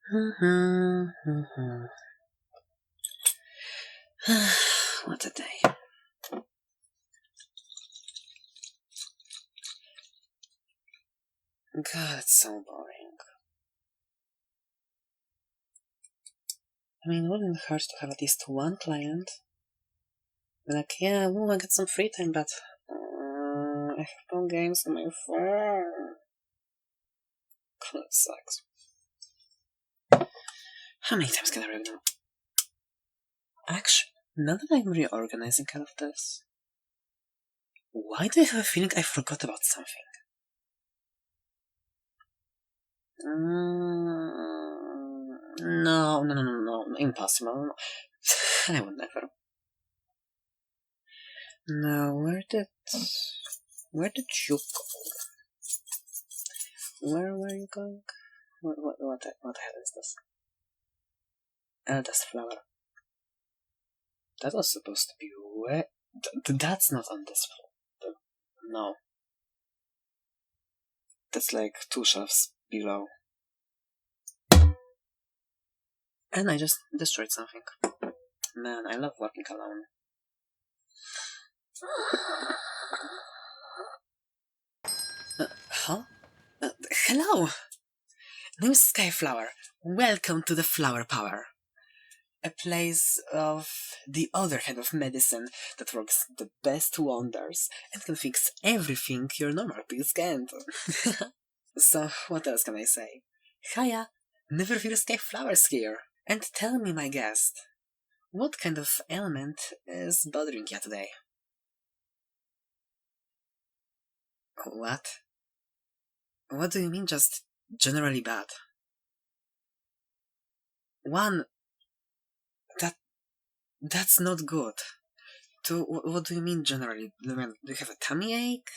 What a day. God, it's so boring. I mean, it wouldn't hurt to have at least one client. Like, yeah, well, I got some free time, but I have no games on my phone. That sucks. How many times can I read? Actually, now that I'm reorganizing all of this, why do I have a feeling I forgot about something? No, impossible. I would never. No, where did you go? Where were you going? What the hell is this? Eldest flower. That was supposed to be where? That's not on this floor. No. That's like 2 shelves below. And I just destroyed something. Man, I love working alone. Huh? Hello! Name is Skyflower. Welcome to the Flower Power. A place of the other kind of medicine that works the best wonders and can fix everything your normal pills can't. So, what else can I say? Hiya! Never fear Skyflower's here. And tell me, my guest, what kind of ailment is bothering you today? What? What do you mean just generally bad? One, that's not good. What do you mean generally? Do you have a tummy ache?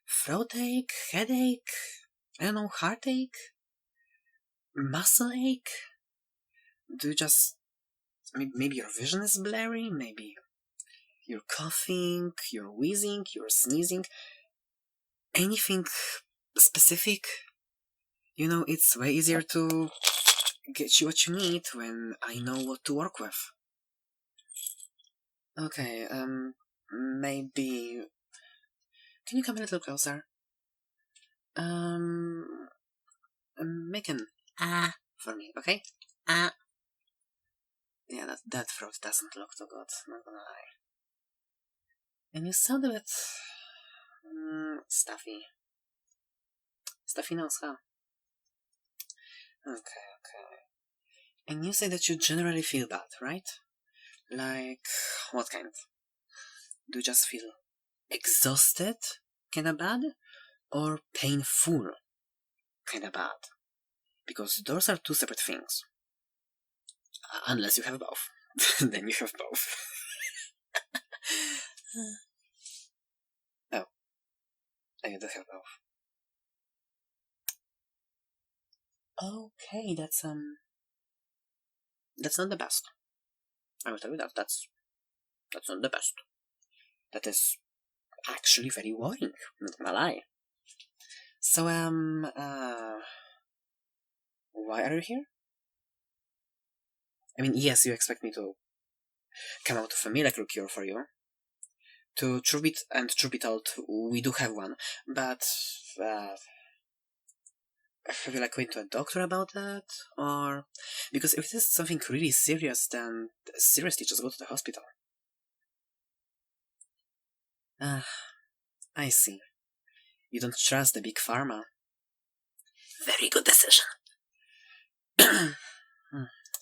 Throat ache? Headache? I don't know, heartache? Muscle ache? Do you just... Maybe your vision is blurry? Maybe you're coughing, you're wheezing, you're sneezing? Anything specific? You know, it's way easier to get you what you need when I know what to work with. Okay, maybe... Can you come a little closer? Make an ah for me, okay? Ah. Yeah, that throat doesn't look too good, not gonna lie. And you sound a bit... stuffy. Stuffy nose, huh? Okay. And you say that you generally feel bad, right? Like, what kind? Do you just feel exhausted, kinda bad? Or painful, kinda bad? Because those are 2 separate things. Unless you have both. Then you have both. Oh, you do have both. Okay, that's not the best. I will tell you that that's not the best. That is actually very worrying, not gonna lie. So, why are you here? I mean, yes, you expect me to come out with a miracle cure for you. To truth be told, we do have one, but, have you, went to a doctor about that? Or, because if this is something really serious, then seriously, just go to the hospital. I see. You don't trust the big pharma. Very good decision.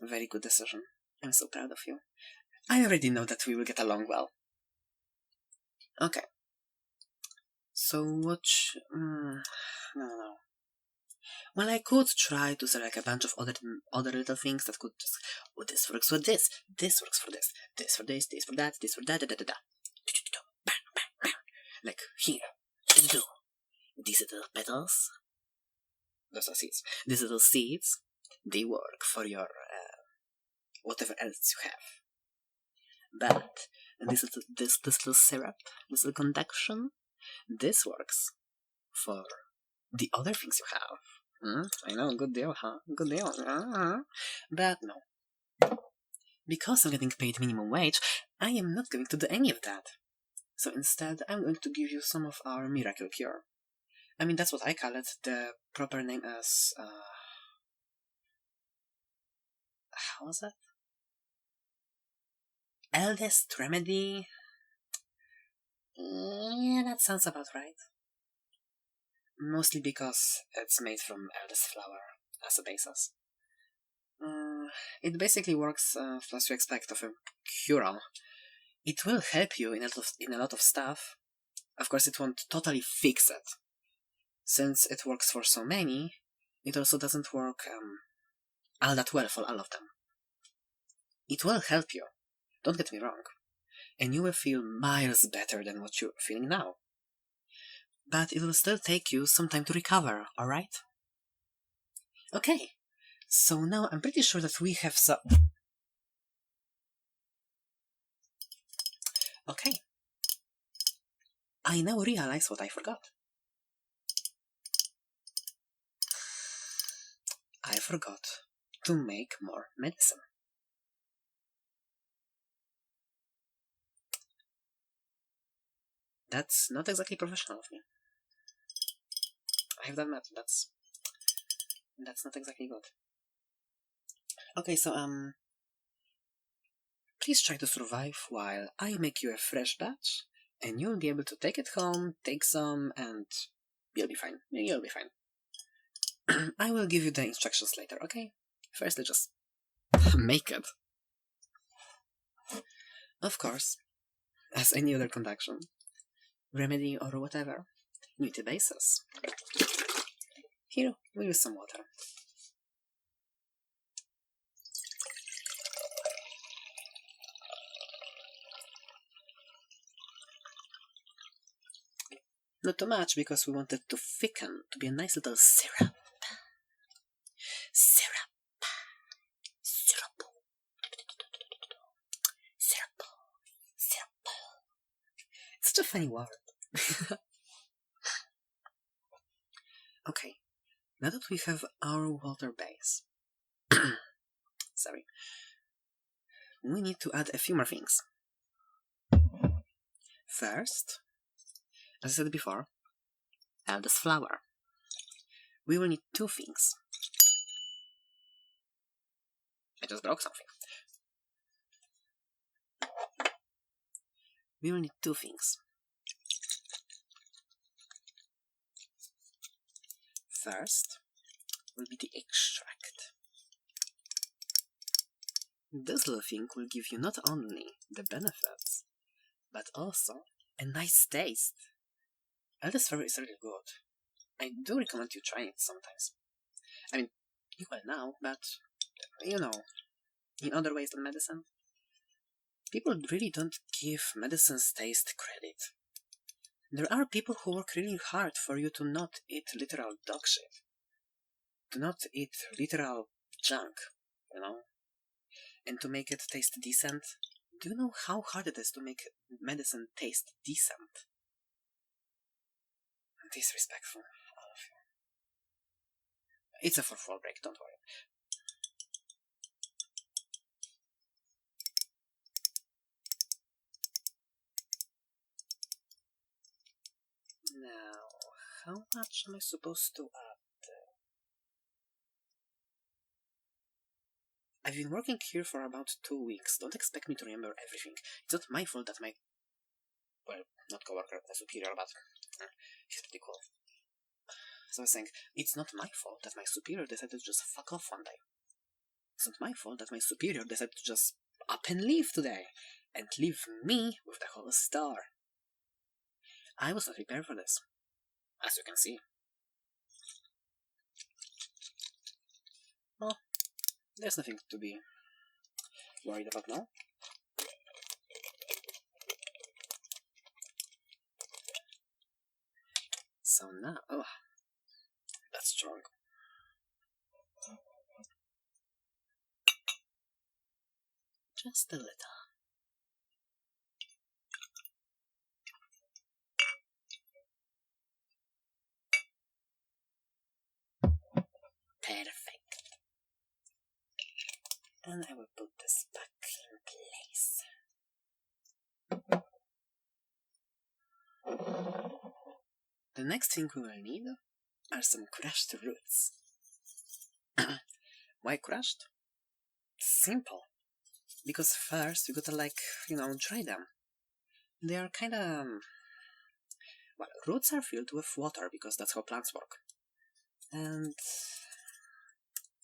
Very good decision. I'm so proud of you. I already know that we will get along well. Okay. So what... No. Well, I could try to say a bunch of other little things that could just... Oh, this works for this works for this for this for that, this for that, da. Like, here. These little petals. Those are seeds. These little seeds, they work for your... whatever else you have. But this little syrup, this little concoction, this works for the other things you have. I know, good deal, huh? Good deal. But no. Because I'm getting paid minimum wage, I am not going to do any of that. So instead, I'm going to give you some of our miracle cure. I mean, that's what I call it. The proper name is, how was that? Eldest remedy? Yeah, that sounds about right. Mostly because it's made from eldest flower as a basis. It basically works as you expect of a cure-all. It will help you in a lot of stuff. Of course, it won't totally fix it. Since it works for so many, it also doesn't work all that well for all of them. It will help you, don't get me wrong, and you will feel miles better than what you're feeling now. But it will still take you some time to recover, alright? Okay, so now I'm pretty sure that we have some... Okay. I now realize what I forgot. I forgot to make more medicine. That's not exactly professional of me. I have done that. That's not exactly good. Okay, so please try to survive while I make you a fresh batch, and you'll be able to take it home, take some, and you'll be fine. You'll be fine. I will give you the instructions later, okay? Firstly, just make it. Of course, as any other concoction, remedy or whatever, you need a basis. Here, we use some water. Not too much, because we want it to thicken, to be a nice little syrup. Syrup. Syrup. Syrup. Syrup. It's such a funny word. Okay, now that we have our water base, sorry, we need to add a few more things. First, as I said before, eldest flower. We will need two things. I just broke something. We will need two things. First will be the extract. This little thing will give you not only the benefits, but also a nice taste. Eldest Furry is really good. I do recommend you trying it sometimes. I mean, you will now, but, you know, in other ways than medicine, people really don't give medicine's taste credit. There are people who work really hard for you to not eat literal dog shit. To not eat literal junk, you know? And to make it taste decent. Do you know how hard it is to make medicine taste decent? Disrespectful, all of you. It's a 4-4 break, don't worry. Now, how much am I supposed to add? I've been working here for about 2 weeks. Don't expect me to remember everything. It's not my fault that my... well, not coworker, the superior, but... he's pretty cool. So I was saying, it's not my fault that my superior decided to just fuck off one day. It's not my fault that my superior decided to just up and leave today. And leave me with the whole store. I was not prepared for this, as you can see. Well, there's nothing to be worried about now. So now, oh, that's strong. Just a little. Perfect. And I will put this back in place. The next thing we will need are some crushed roots. Why crushed? Simple. Because first you gotta, dry them. They are kinda... Well, roots are filled with water because that's how plants work. And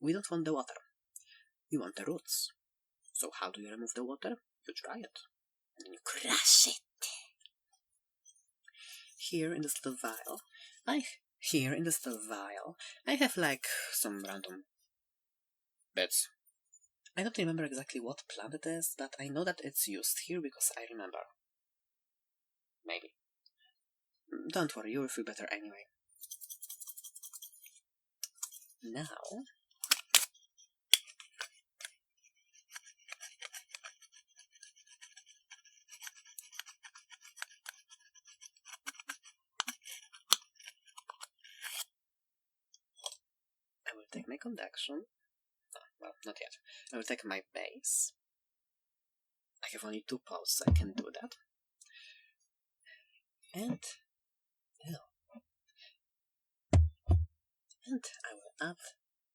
we don't want the water. We want the roots. So how do you remove the water? You dry it. And then you crush it. Here in this little vial, I have some random bits. I don't remember exactly what plant it is, but I know that it's used here because I remember. Maybe. Don't worry, you will feel better anyway. Now... I will take my conduction. Well, not yet. I will take my base. I have only 2 posts, so I can do that. And I will add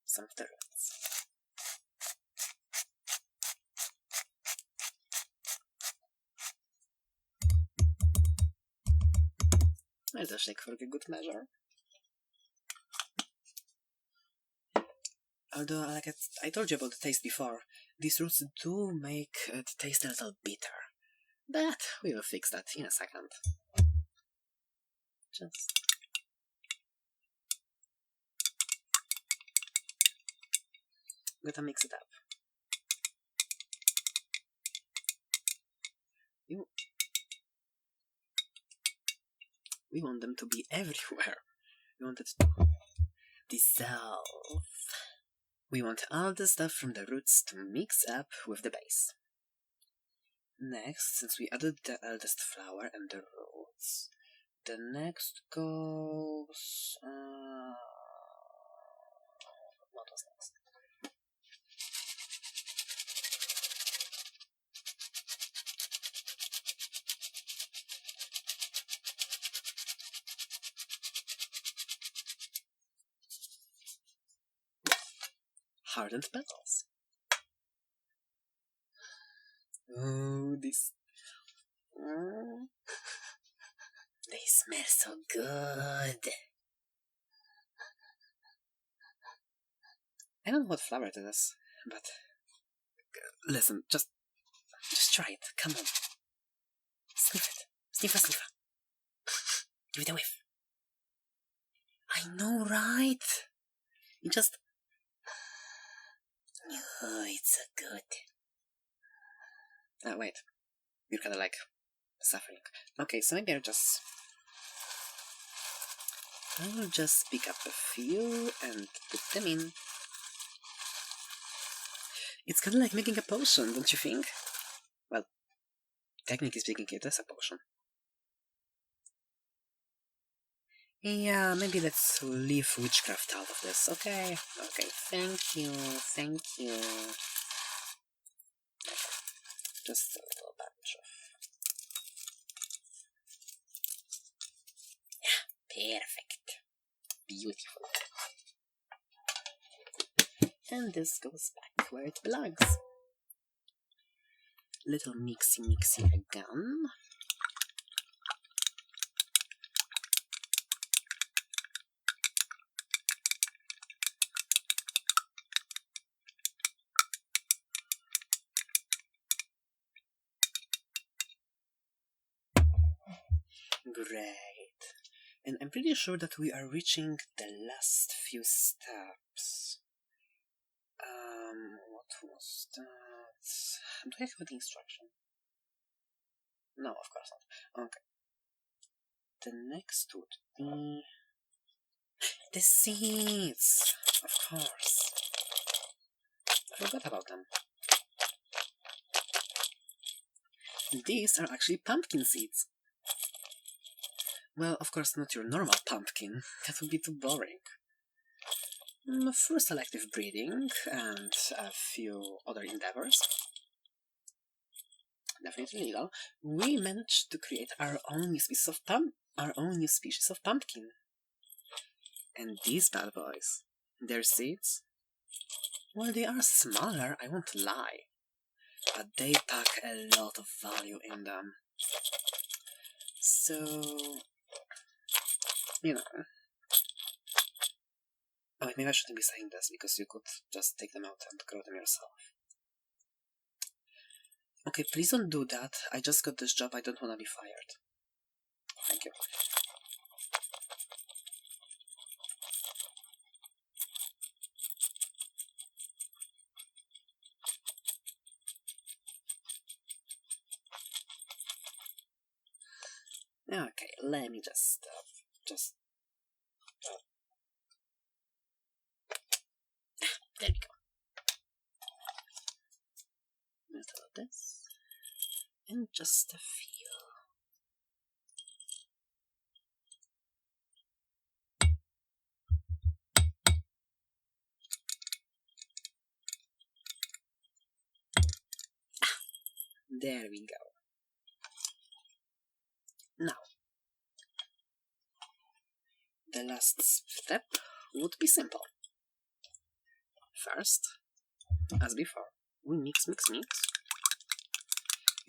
some of the roots. I'll just shake for a good measure. Although, I told you about the taste before, these roots do make it taste a little bitter. But we will fix that in a second. Just... gotta mix it up. We want them to be everywhere. We want it to dissolve. We want all the stuff from the roots to mix up with the base. Next, since we added the eldest flower and the roots, the next goes... what was next? Hardened petals. Oh, this... they smell so good. I don't know what flower it is, but... listen, just try it. Come on. Sniff it. Sniffa. Give it a whiff. I know, right? You just... oh, it's so good. Oh, wait. You're kinda suffering. Okay, so maybe I will just pick up a few and put them in. It's kinda like making a potion, don't you think? Well, technically speaking, it is a potion. Yeah, maybe let's leave witchcraft out of this, okay? Okay, thank you. Just a little bunch of... yeah, perfect. Beautiful. And this goes back where it belongs. Little mixy again. Great. And I'm pretty sure that we are reaching the last few steps. What was that? Do I have the instruction? No, of course not. Okay. The next would be... the seeds! Of course. I forgot about them. These are actually pumpkin seeds. Well, of course not your normal pumpkin. That would be too boring. through selective breeding and a few other endeavors, definitely legal, we managed to create our own new species of pumpkin. And these bad boys, their seeds, well, they are smaller, I won't lie, but they pack a lot of value in them. So, you know. Oh, maybe I shouldn't be saying this, because you could just take them out and grow them yourself. Okay, please don't do that. I just got this job, I don't want to be fired. Thank you. Okay, let me just there we go. Metal of this, and just a feel. There we go. Now, the last step would be simple. First, as before, we mix. We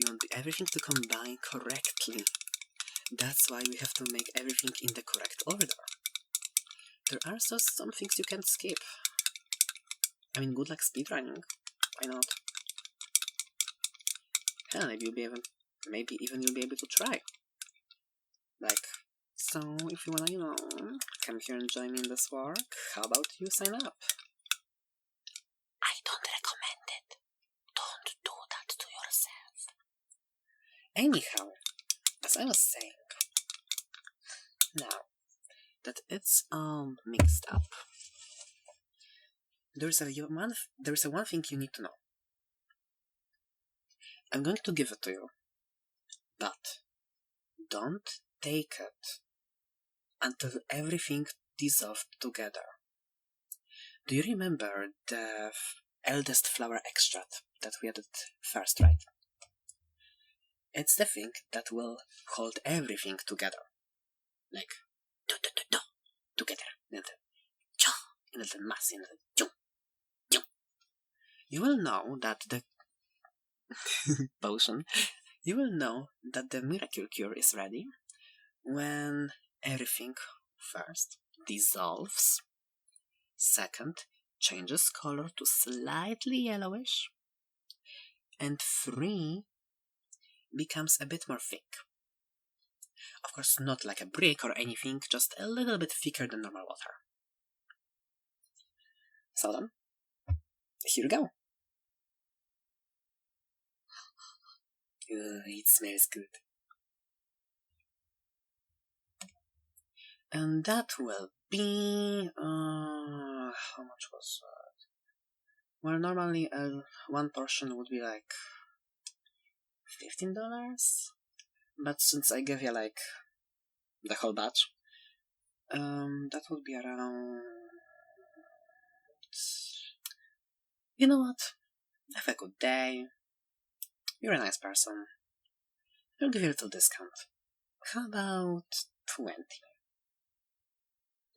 want everything to combine correctly. That's why we have to make everything in the correct order. There are just some things you can't skip. I mean, good luck speedrunning. Why not? Hell, maybe even you'll be able to try. Like, so if you wanna, come here and join me in this work, how about you sign up? I don't recommend it. Don't do that to yourself. Anyhow, as I was saying, now that it's all mixed up, there's a one thing you need to know. I'm going to give it to you, but don't take it until everything dissolved together. Do you remember the eldest flower extract that we added first, right? It's the thing that will hold everything together. Like, together. And the mass, and the you will know that the potion, you will know that the miracle cure is ready when everything first dissolves, second changes color to slightly yellowish, and 3 becomes a bit more thick. Of course, not like a brick or anything, just a little bit thicker than normal water. So then, here we go. It smells good. And that will be... how much was that? Well, normally one portion would be like $15, but since I gave you like the whole batch, that would be around... You know what? Have a good day. You're a nice person. I'll give you a little discount. How about 20?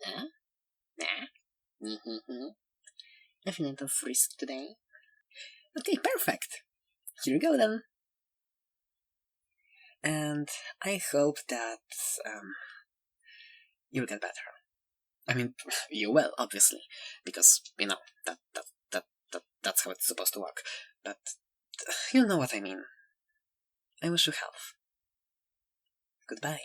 Huh? Nah? I feel a little frisk today. Okay, perfect. Here we go then. And I hope that you'll get better. I mean, you will, obviously, because that's how it's supposed to work. But you know what I mean. I wish you health. Goodbye.